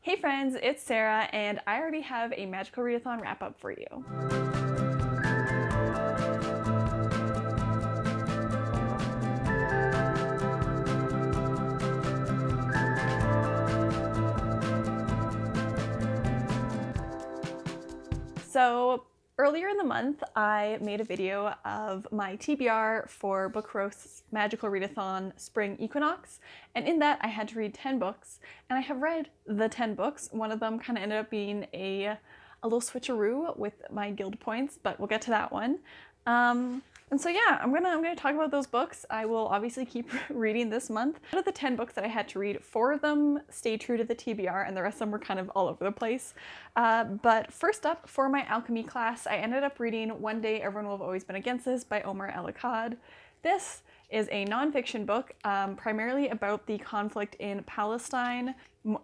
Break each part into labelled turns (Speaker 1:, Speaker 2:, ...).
Speaker 1: Hey friends, it's Sarah, and I already have a magical readathon wrap-up for you. So earlier in the month, I made a video of my TBR for Book Roast's Magical Readathon Spring Equinox, and in that I had to read 10 books, and I have read the 10 books. One of them kind of ended up being a little switcheroo with my guild points, but we'll get to that one. And so yeah, I'm gonna talk about those books. I will obviously keep reading this month. Out of the 10 books that I had to read, 4 of them stayed true to the TBR and the rest of them were kind of all over the place. But first up, for my alchemy class, I ended up reading One Day Everyone Will Have Always Been Against This by Omar Akkad. This is a nonfiction book primarily about the conflict in Palestine,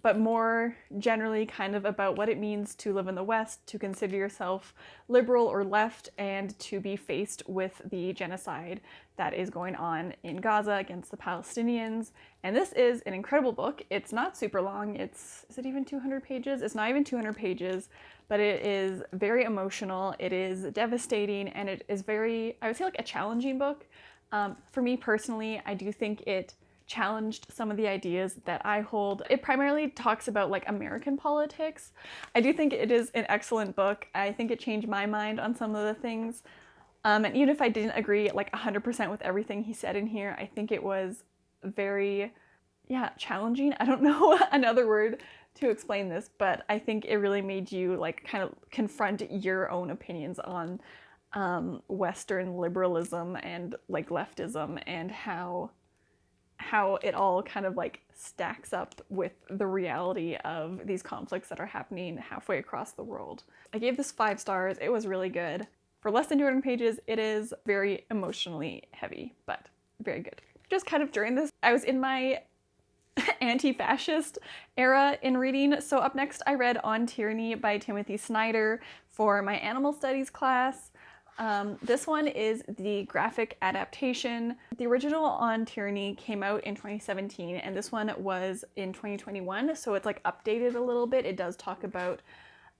Speaker 1: but more generally kind of about what it means to live in the West, to consider yourself liberal or left, and to be faced with the genocide that is going on in Gaza against the Palestinians. And this is an incredible book. It's not super long. Is it even 200 pages? It's not even 200 pages, but it is very emotional. It is devastating, and it is very, I would say, like a challenging book. For me personally, I do think it challenged some of the ideas that I hold. It primarily talks about like American politics. I do think it is an excellent book. I think it changed my mind on some of the things. And even if I didn't agree like 100% with everything he said in here, I think it was very, challenging. I don't know another word to explain this, but I think it really made you like kind of confront your own opinions on Western liberalism and like leftism, and how it all kind of like stacks up with the reality of these conflicts that are happening halfway across the world. I gave this 5 stars. It was really good. For less than 200 pages, it is very emotionally heavy, but very good. Just kind of during this, I was in my anti-fascist era in reading. So up next, I read On Tyranny by Timothy Snyder for my animal studies class. This one is the graphic adaptation. The original On Tyranny came out in 2017, and this one was in 2021, so it's like updated a little bit. It does talk about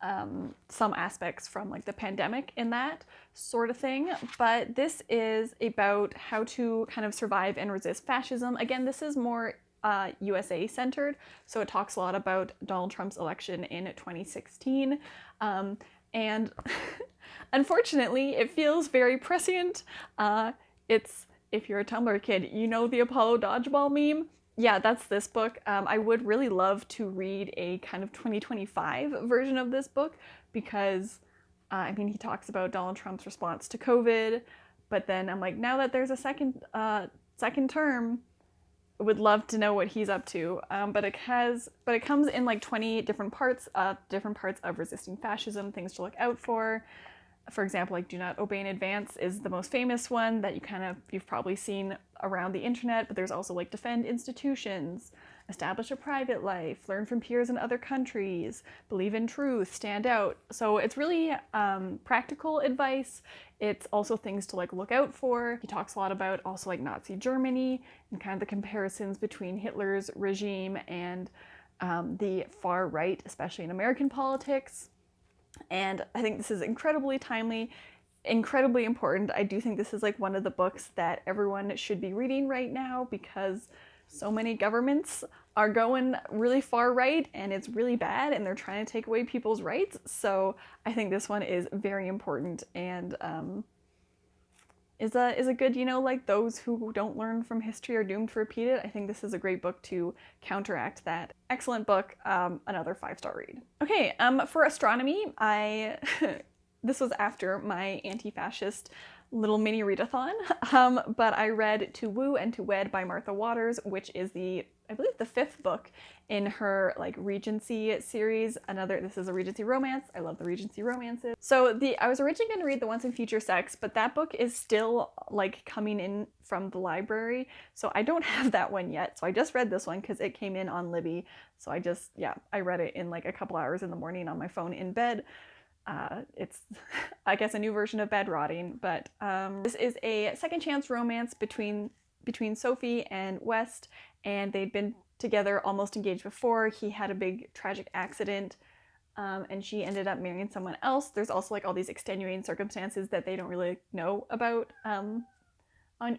Speaker 1: some aspects from like the pandemic in that sort of thing, but this is about how to kind of survive and resist fascism. Again, this is more USA centered, so it talks a lot about Donald Trump's election in 2016, and unfortunately, it feels very prescient. It's, if you're a Tumblr kid, you know the Apollo dodgeball meme? Yeah, that's this book. I would really love to read a kind of 2025 version of this book because, I mean, he talks about Donald Trump's response to COVID, but then I'm like, now that there's a second term, I would love to know what he's up to. But it comes in like 20 different parts of resisting fascism, things to look out for. For example, like Do Not Obey in Advance is the most famous one that you've probably seen around the internet, but there's also like Defend Institutions, Establish a Private Life, Learn from Peers in Other Countries, Believe in Truth, Stand Out. So it's really practical advice. It's also things to like look out for. He talks a lot about also like Nazi Germany and kind of the comparisons between Hitler's regime and the far right, especially in American politics. And I think this is incredibly timely, incredibly important. I do think this is like one of the books that everyone should be reading right now because so many governments are going really far right and it's really bad and they're trying to take away people's rights. So I think this one is very important and is a good, like those who don't learn from history are doomed to repeat it. I think this is a great book to counteract that. Excellent book, another 5-star read. Okay, for astronomy, this was after my anti-fascist little mini readathon, but I read To Woo and To Wed by Martha Waters, which is I believe the 5th book in her like Regency series. This is a Regency romance. I love the Regency romances. So I was originally going to read The Once and Future Sex, but that book is still like coming in from the library, so I don't have that one yet. So I just read this one because it came in on Libby. So I read it in like a couple hours in the morning on my phone in bed. It's, I guess, a new version of bed rotting, but this is a second chance romance between Sophie and West, and they'd been together, almost engaged before. He had a big tragic accident, and she ended up marrying someone else. There's also like all these extenuating circumstances that they don't really know about on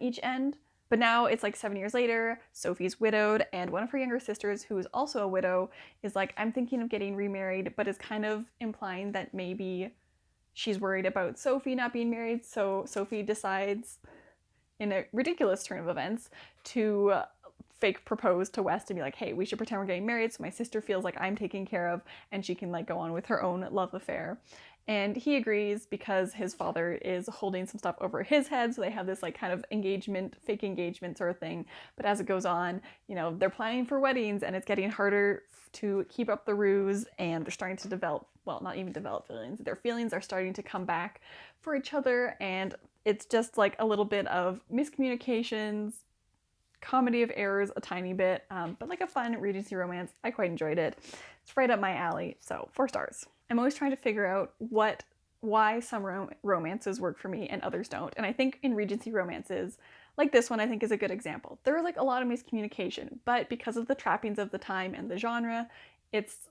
Speaker 1: each end. But now it's like 7 years later, Sophie's widowed, and one of her younger sisters, who is also a widow, is like, I'm thinking of getting remarried, but is kind of implying that maybe she's worried about Sophie not being married. So Sophie decides, in a ridiculous turn of events, to fake propose to West and be like, hey, we should pretend we're getting married so my sister feels like I'm taken care of and she can like go on with her own love affair. And he agrees because his father is holding some stuff over his head, so they have this like kind of engagement, fake engagement sort of thing. But as it goes on, you know, they're planning for weddings and it's getting harder to keep up the ruse, and they're starting to develop, well, not even develop feelings, their feelings are starting to come back for each other, and it's just like a little bit of miscommunications, comedy of errors a tiny bit, but like a fun Regency romance. I quite enjoyed it. It's right up my alley, so 4 stars. I'm always trying to figure out why some romances work for me and others don't, and I think in Regency romances, like this one I think is a good example. There was like a lot of miscommunication, but because of the trappings of the time and the genre, it's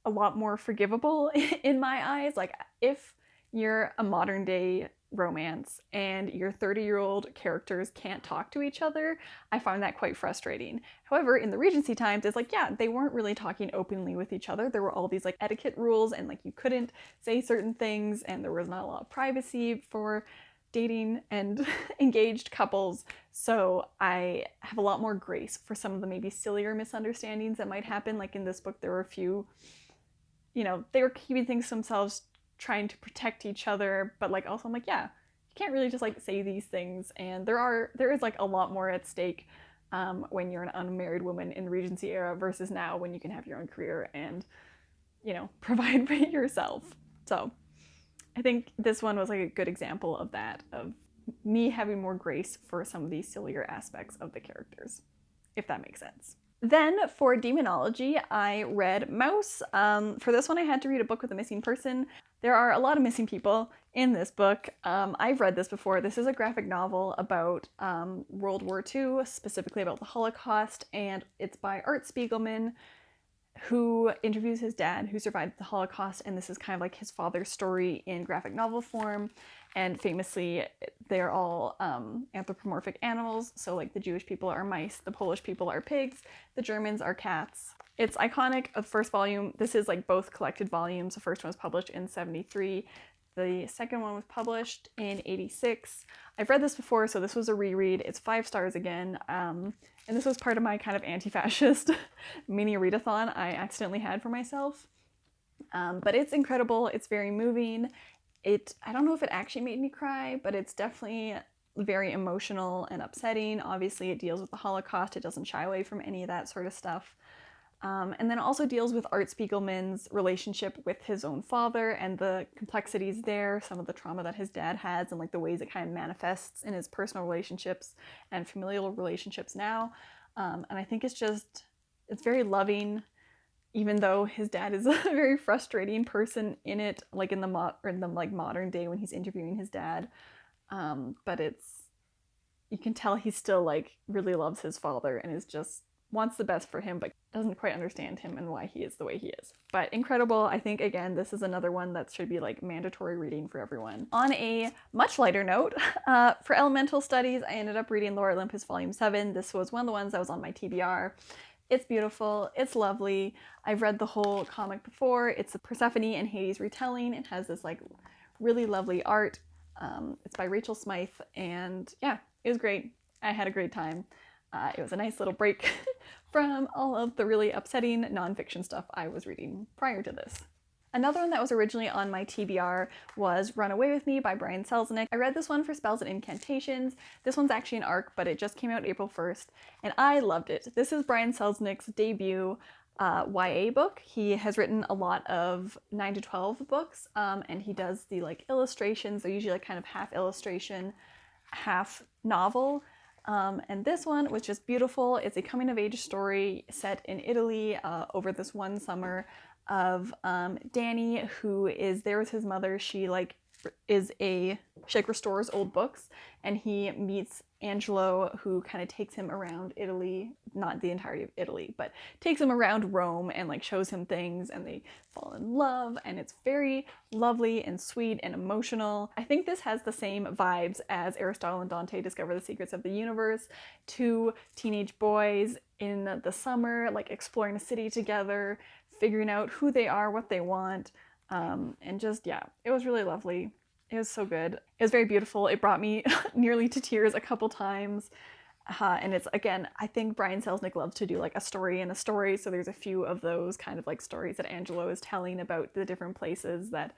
Speaker 1: a lot more forgivable in my eyes. Like if you're a modern day romance and your 30-year-old characters can't talk to each other, I find that quite frustrating. However, in the Regency times, it's like, yeah, they weren't really talking openly with each other. There were all these like etiquette rules, and like you couldn't say certain things, and there was not a lot of privacy for dating and engaged couples. So I have a lot more grace for some of the maybe sillier misunderstandings that might happen. Like in this book, there were a few, you know, they were keeping things to themselves, trying to protect each other, but like also I'm like, yeah, you can't really just like say these things, and there is like a lot more at stake when you're an unmarried woman in the Regency era versus now when you can have your own career and, you know, provide for yourself. So I think this one was like a good example of that, of me having more grace for some of these sillier aspects of the characters, if that makes sense. Then for demonology, I read Mouse. For this one, I had to read a book with a missing person. There are a lot of missing people in this book. I've read this before. This is a graphic novel about World War II, specifically about the Holocaust, and it's by Art Spiegelman, who interviews his dad who survived the Holocaust, and this is kind of like his father's story in graphic novel form. And famously, they're all anthropomorphic animals, so like the Jewish people are mice, the Polish people are pigs, the Germans are cats. It's iconic. The first volume, this is like both collected volumes. The first one was published in 1973. The second one was published in 1986. I've read this before, so this was a reread. It's 5 stars again. And this was part of my kind of anti-fascist mini readathon I accidentally had for myself. But it's incredible. It's very moving. I don't know if it actually made me cry, but it's definitely very emotional and upsetting. Obviously, it deals with the Holocaust. It doesn't shy away from any of that sort of stuff. And then also deals with Art Spiegelman's relationship with his own father and the complexities there, some of the trauma that his dad has, and like the ways it kind of manifests in his personal relationships and familial relationships now. And I think it's very loving, even though his dad is a very frustrating person in it, like in the modern day when he's interviewing his dad. But you can tell he still like really loves his father and is just wants the best for him, but doesn't quite understand him and why he is the way he is. But incredible. I think, again, this is another one that should be like mandatory reading for everyone. On a much lighter note, for elemental studies, I ended up reading Lore Olympus Volume 7. This was one of the ones that was on my TBR. It's beautiful. It's lovely. I've read the whole comic before. It's a Persephone and Hades retelling. It has this like really lovely art. It's by Rachel Smythe, and yeah, it was great. I had a great time. It was a nice little break from all of the really upsetting nonfiction stuff I was reading prior to this. Another one that was originally on my TBR was Run Away With Me by Brian Selznick. I read this one for Spells and Incantations. This one's actually an ARC, but it just came out April 1st, and I loved it. This is Brian Selznick's debut YA book. He has written a lot of 9 to 12 books, and he does the like illustrations. They're usually like kind of half illustration, half novel. And this one was just beautiful. It's a coming-of-age story set in Italy over this one summer of Danny, who is there with his mother. She restores old books, and he meets Angelo, who kind of takes him around Italy, not the entirety of Italy, but takes him around Rome and like shows him things, and they fall in love, and it's very lovely and sweet and emotional. I think this has the same vibes as Aristotle and Dante discover the secrets of the universe. Two teenage boys in the summer, like exploring a city together, figuring out who they are, what they want, and just, yeah, it was really lovely. It was so good. It was very beautiful. It brought me nearly to tears a couple times. And it's, again, I think Brian Selznick loves to do like a story in a story. So there's a few of those kind of like stories that Angelo is telling about the different places that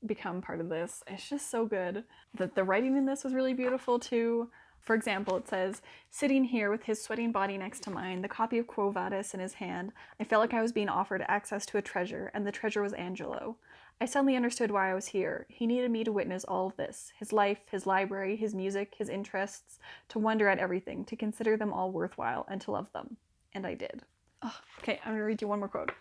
Speaker 1: become part of this. It's just so good. The writing in this was really beautiful too. For example, it says, "Sitting here with his sweating body next to mine, the copy of Quo Vadis in his hand, I felt like I was being offered access to a treasure, and the treasure was Angelo. I suddenly understood why I was here. He needed me to witness all of this, his life, his library, his music, his interests, to wonder at everything, to consider them all worthwhile, and to love them. And I did." Oh, okay, I'm gonna read you one more quote.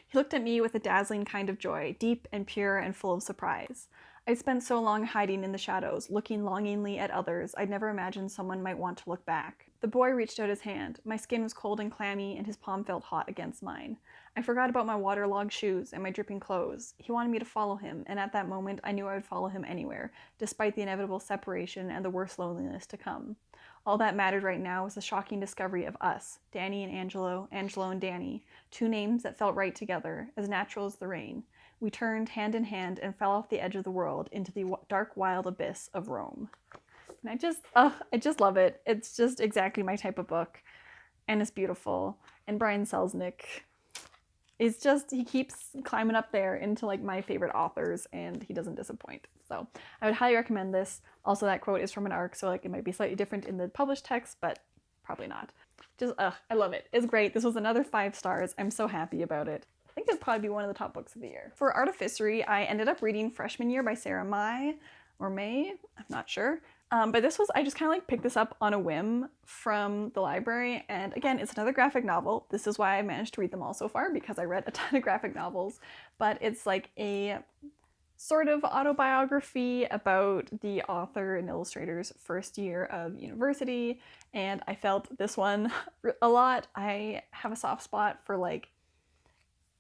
Speaker 1: "He looked at me with a dazzling kind of joy, deep and pure and full of surprise. I'd spent so long hiding in the shadows, looking longingly at others, I'd never imagined someone might want to look back. The boy reached out his hand. My skin was cold and clammy, and his palm felt hot against mine. I forgot about my waterlogged shoes and my dripping clothes. He wanted me to follow him, and at that moment I knew I would follow him anywhere, despite the inevitable separation and the worst loneliness to come. All that mattered right now was the shocking discovery of us, Danny and Angelo, Angelo and Danny, two names that felt right together, as natural as the rain. We turned hand in hand and fell off the edge of the world into the dark, wild abyss of Rome." And I just love it. It's just exactly my type of book, and it's beautiful. And Brian Selznick is just, he keeps climbing up there into like my favorite authors, and he doesn't disappoint. So I would highly recommend this. Also, that quote is from an ARC, so like it might be slightly different in the published text, but probably not. Just, I love it. It's great. This was another 5 stars. I'm so happy about it. I think it'd probably be one of the top books of the year. For Artificery, I ended up reading Freshman Year by Sarah May, I'm not sure. But this was, I just kind of like picked this up on a whim from the library. And again, it's another graphic novel. This is why I managed to read them all so far, because I read a ton of graphic novels. But it's like a sort of autobiography about the author and illustrator's first year of university. And I felt this one a lot. I have a soft spot for like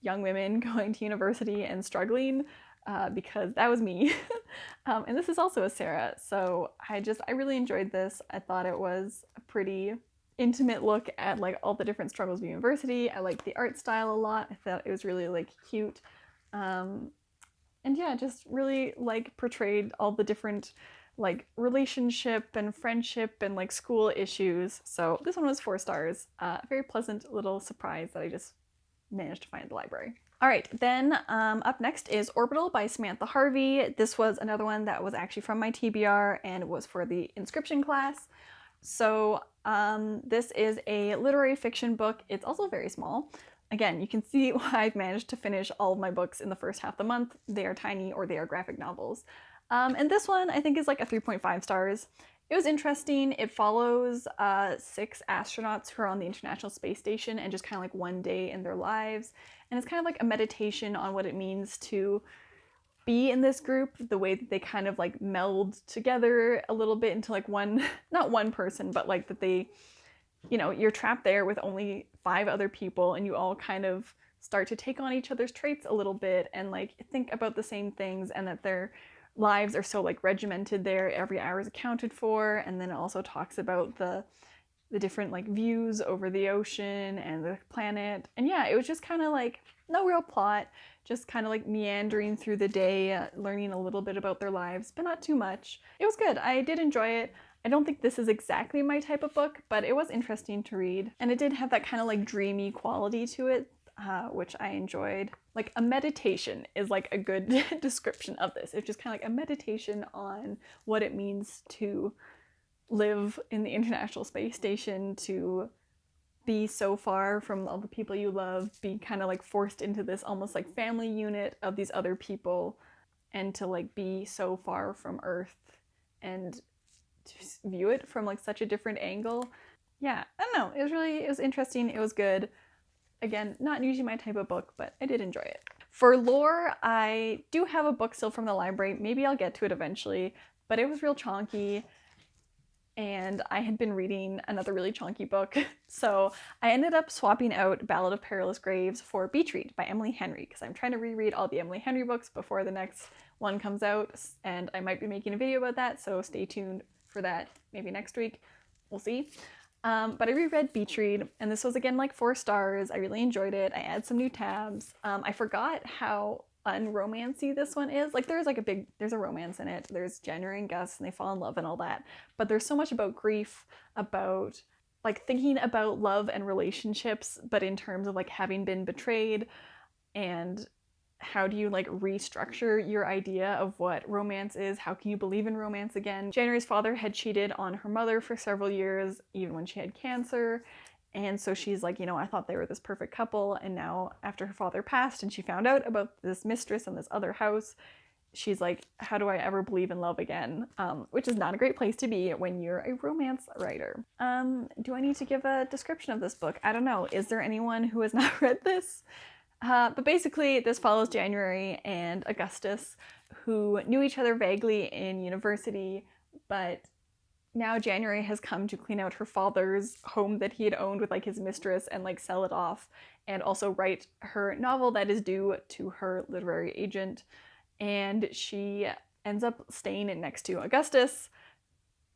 Speaker 1: young women going to university and struggling, because that was me. And this is also a Sarah, so I really enjoyed this. I thought it was a pretty intimate look at like all the different struggles of university. I liked the art style a lot. I thought it was really like cute. And yeah, just really like portrayed all the different like relationship and friendship and like school issues. So this one was 4 stars. A very pleasant little surprise that I just managed to find at the library. All right, then up next is Orbital by Samantha Harvey. This was another one that was actually from my TBR, and it was for the inscription class. So this is a literary fiction book. It's also very small. Again, you can see why I've managed to finish all of my books in the first half of the month. They are tiny or they are graphic novels. And this one I think is like a 3.5 stars. It was interesting. It follows 6 astronauts who are on the International Space Station and just kind of like one day in their lives. And it's kind of like a meditation on what it means to be in this group, the way that they kind of like meld together a little bit into like one, not one person, but like that they, you know, you're trapped there with only 5 other people and you all kind of start to take on each other's traits a little bit and like think about the same things, and that their lives are so like regimented there, every hour is accounted for. And then it also talks about the different like views over the ocean and the planet. And yeah, it was just kind of like no real plot, just kind of like meandering through the day, learning a little bit about their lives, but not too much. It was good. I did enjoy it. I don't think this is exactly my type of book, but it was interesting to read. And it did have that kind of like dreamy quality to it, which I enjoyed. Like a meditation is like a good description of this. It's just kind of like a meditation on what it means to live in the International Space Station, to be so far from all the people you love, be kind of like forced into this almost like family unit of these other people, and to like be so far from Earth and to view it from like such a different angle. Yeah, I don't know. It was interesting. It was good. Again, not usually my type of book, but I did enjoy it. For lore, I do have a book still from the library. Maybe I'll get to it eventually, but it was real chonky. and I had been reading another really chunky book. So I ended up swapping out Ballad of Perilous Graves for Beach Read by Emily Henry, because I'm trying to reread all the Emily Henry books before the next one comes out, and I might be making a video about that, so stay tuned for that maybe next week. We'll see. But I reread Beach Read, and this was again like 4 stars. I really enjoyed it. I added some new tabs. I forgot how unromancy this one is. Like there's a romance in it. There's January and Gus and they fall in love and all that. But there's so much about grief, about like thinking about love and relationships, but in terms of like having been betrayed, and how do you like restructure your idea of what romance is? How can you believe in romance again? January's father had cheated on her mother for several years, even when she had cancer. And so she's like, you know, I thought they were this perfect couple. And now after her father passed and she found out about this mistress in this other house, she's like, how do I ever believe in love again? Which is not a great place to be when you're a romance writer. Do I need to give a description of this book? I don't know. Is there anyone who has not read this? But basically, this follows January and Augustus, who knew each other vaguely in university, but now January has come to clean out her father's home that he had owned with like his mistress and like sell it off, and also write her novel that is due to her literary agent. And she ends up staying in next to Augustus,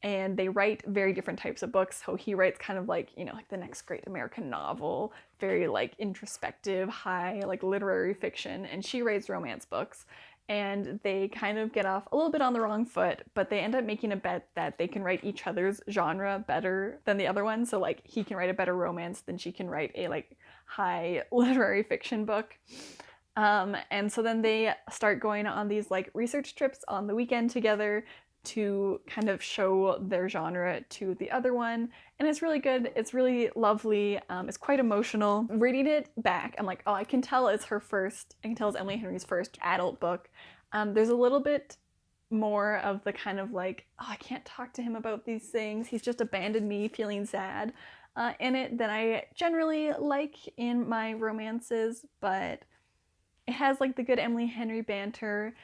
Speaker 1: and they write very different types of books. So he writes kind of like, you know, like the next great American novel, very like introspective, high like literary fiction, and she writes romance books. And they kind of get off a little bit on the wrong foot, but they end up making a bet that they can write each other's genre better than the other one. So like he can write a better romance than she can write a like high literary fiction book. And so then they start going on these like research trips on the weekend together to kind of show their genre to the other one. And it's really good. It's really lovely. It's quite emotional. Reading it back, I'm like, oh, I can tell it's Emily Henry's first adult book. There's a little bit more of the kind of like, oh, I can't talk to him about these things. He's just abandoned me, feeling sad in it than I generally like in my romances, but it has like the good Emily Henry banter.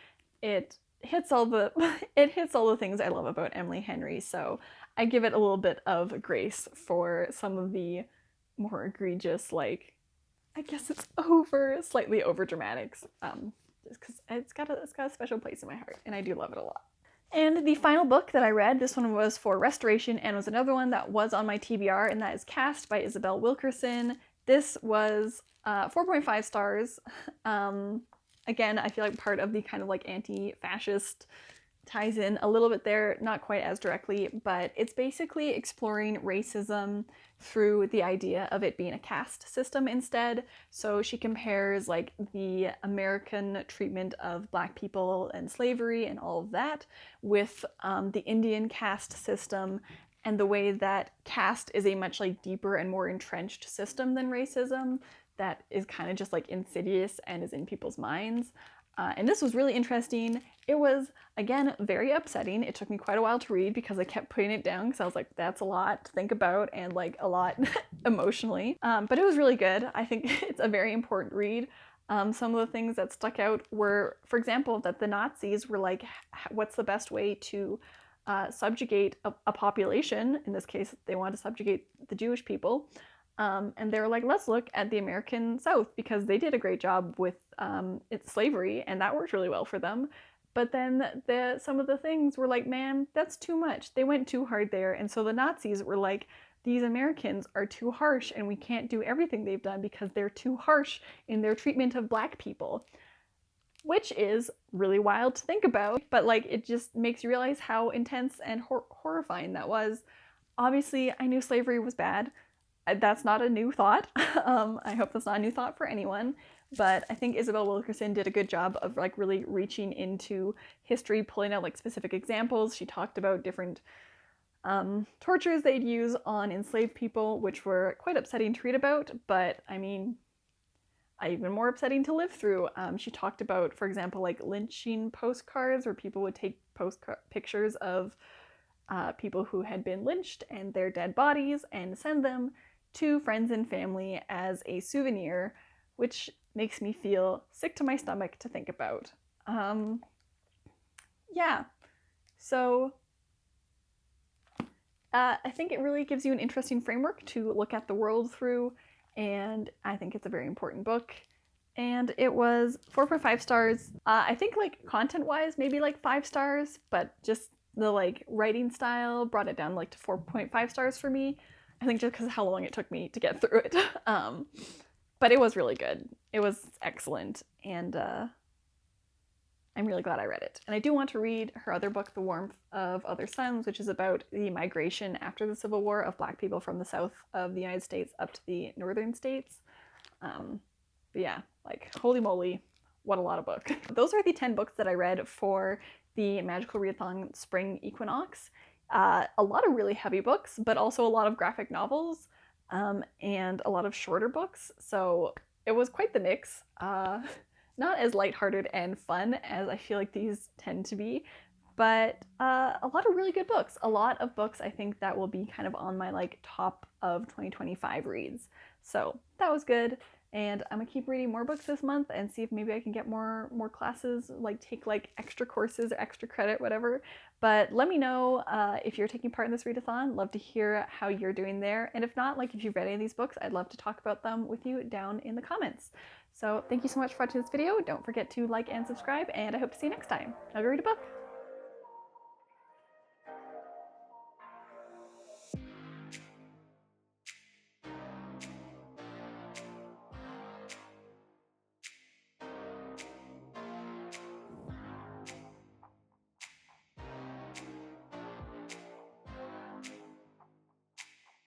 Speaker 1: It hits all the things I love about Emily Henry, so I give it a little bit of grace for some of the more egregious, like, I guess it's slightly over dramatics, just because it's got a special place in my heart, and I do love it a lot. And the final book that I read, this one was for restoration and was another one that was on my TBR, and that is Caste by Isabel Wilkerson. This was 4.5 stars. Again, I feel like part of the kind of like anti-fascist ties in a little bit there, not quite as directly, but it's basically exploring racism through the idea of it being a caste system instead. So she compares like the American treatment of Black people and slavery and all of that with the Indian caste system, and the way that caste is a much like deeper and more entrenched system than racism that is kind of just like insidious and is in people's minds. And this was really interesting. It was, again, very upsetting. It took me quite a while to read because I kept putting it down because I was like, that's a lot to think about and like a lot emotionally. But it was really good. I think it's a very important read. Some of the things that stuck out were, for example, that the Nazis were like, what's the best way to subjugate a population? In this case, they wanted to subjugate the Jewish people. And they were like, let's look at the American South because they did a great job with its slavery and that worked really well for them. But then some of the things were like, man, that's too much. They went too hard there. And so the Nazis were like, these Americans are too harsh and we can't do everything they've done because they're too harsh in their treatment of Black people. Which is really wild to think about, but like it just makes you realize how intense and horrifying that was. Obviously, I knew slavery was bad. That's not a new thought. I hope that's not a new thought for anyone, but I think Isabel Wilkerson did a good job of like really reaching into history, pulling out like specific examples. She talked about different tortures they'd use on enslaved people, which were quite upsetting to read about, but I mean, even more upsetting to live through. She talked about, for example, like lynching postcards where people would take pictures of people who had been lynched and their dead bodies and send them to friends and family as a souvenir, which makes me feel sick to my stomach to think about. Yeah, so I think it really gives you an interesting framework to look at the world through, and I think it's a very important book. And it was 4.5 stars. I think like content-wise, maybe like 5 stars, but just the like writing style brought it down like to 4.5 stars for me. I think just because of how long it took me to get through it. But it was really good. It was excellent, and I'm really glad I read it. And I do want to read her other book, The Warmth of Other Suns, which is about the migration after the Civil War of Black people from the south of the United States up to the northern states. But yeah, like, holy moly, what a lot of book. Those are the 10 books that I read for the Magical Readathon Spring Equinox. A lot of really heavy books, but also a lot of graphic novels, and a lot of shorter books. So it was quite the mix. Not as lighthearted and fun as I feel like these tend to be, but a lot of really good books. A lot of books I think that will be kind of on my like top of 2025 reads. So that was good. And I'm gonna keep reading more books this month and see if maybe I can get more classes, like take like extra courses or extra credit, whatever. But let me know if you're taking part in this readathon. Love to hear how you're doing there. And if not, like if you've read any of these books, I'd love to talk about them with you down in the comments. So thank you so much for watching this video. Don't forget to like and subscribe, and I hope to see you next time. Now go read a book.